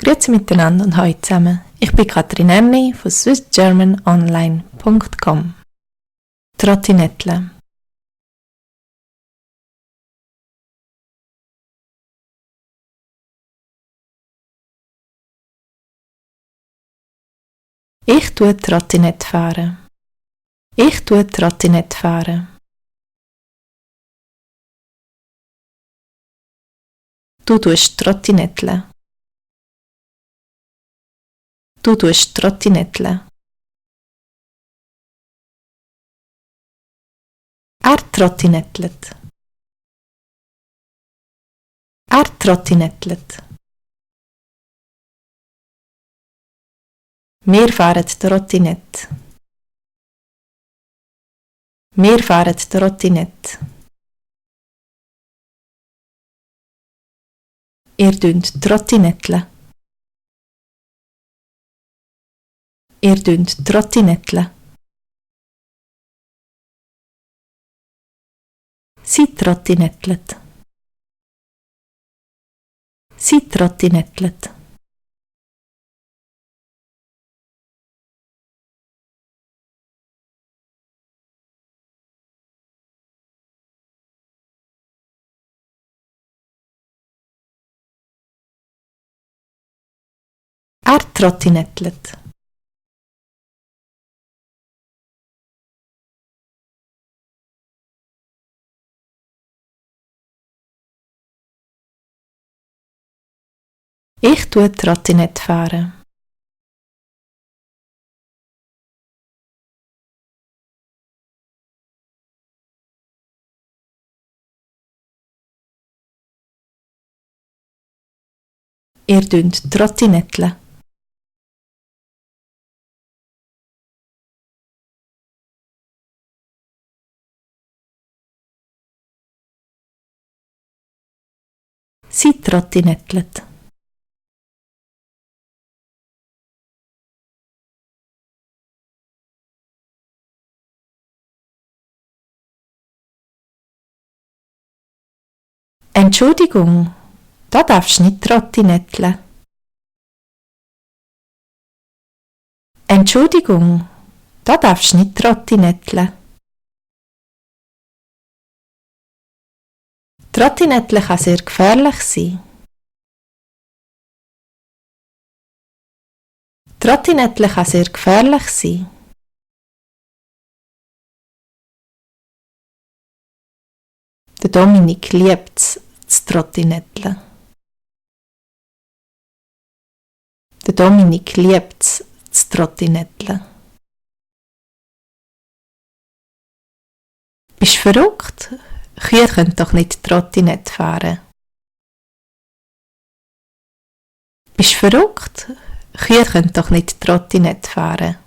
Grüezi miteinander und hallo zusammen. Ich bin Katrin Emli von swissgermanonline.com. Trottinettle. Ich tue Trottinett fahren. Ich tue Trottinett fahren. Du tust Trottinettle. Du tust Trottinettle. Trottinettlet. Trottinettlet. Wir fahren Trottinett. Wir fahren Trottinett. Ihr dünnt Trottinettle. Ihr dünnt Trottinettle. Sie trottinettlet. Sie trottinettlet. Trottinettlet. Ich tue Trottinett fahren. Ihr dünnt Trottinettle. Sie trottinettlet. Entschuldigung, da darfst nicht trottinettle. Entschuldigung, da darfst nicht trottinettle. Trottinettle kann sehr gefährlich sein. Trottinettle kann sehr gefährlich sein. Der Dominik liebt es, zu trottinetteln. Der Dominik liebt es, zu trottinetteln. Bist du verrückt? Kühe können doch nicht Trottinett fahren. Bist du verrückt? Kühe können doch nicht Trottinett fahren.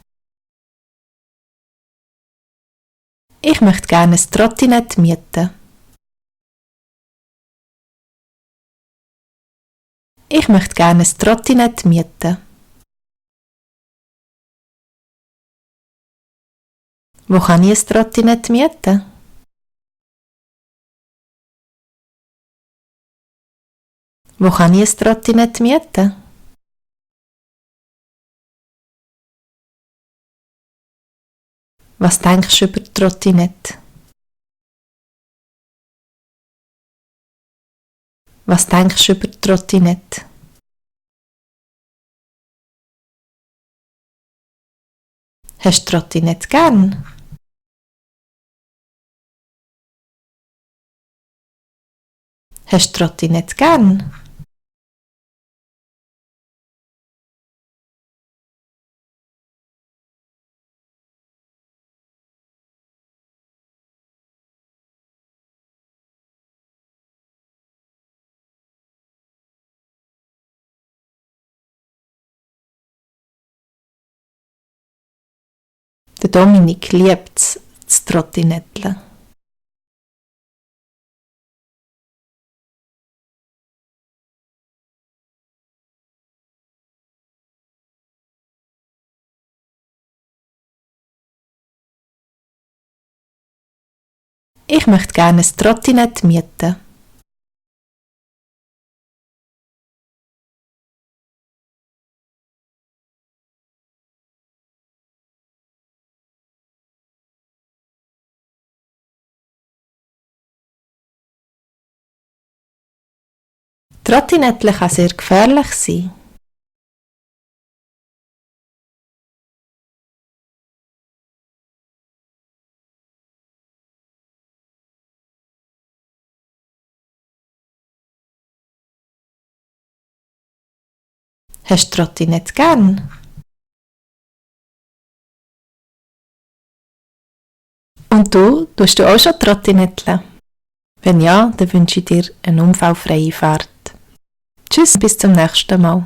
Ich möchte gerne ein Trottinett mieten. Ich möchte gerne ein Trottinett mieten. Wo kann ich ein Trottinett mieten? Wo kann ich ein Trottinett mieten? Was denkst du über Trottinett? Was denkst du über Trottinett? Hast du Trottinett gern? Hast du Trottinett gern? Der Dominik liebt es, zu trottinetteln. Ich möchte gerne ein Trottinett mieten. Trottinettle kann sehr gefährlich sein. Hast du Trottinett gern? Und du, tust du auch schon Trottinettle? Wenn ja, dann wünsche ich dir eine unfallfreie Fahrt. Tschüss, bis zum nächsten Mal.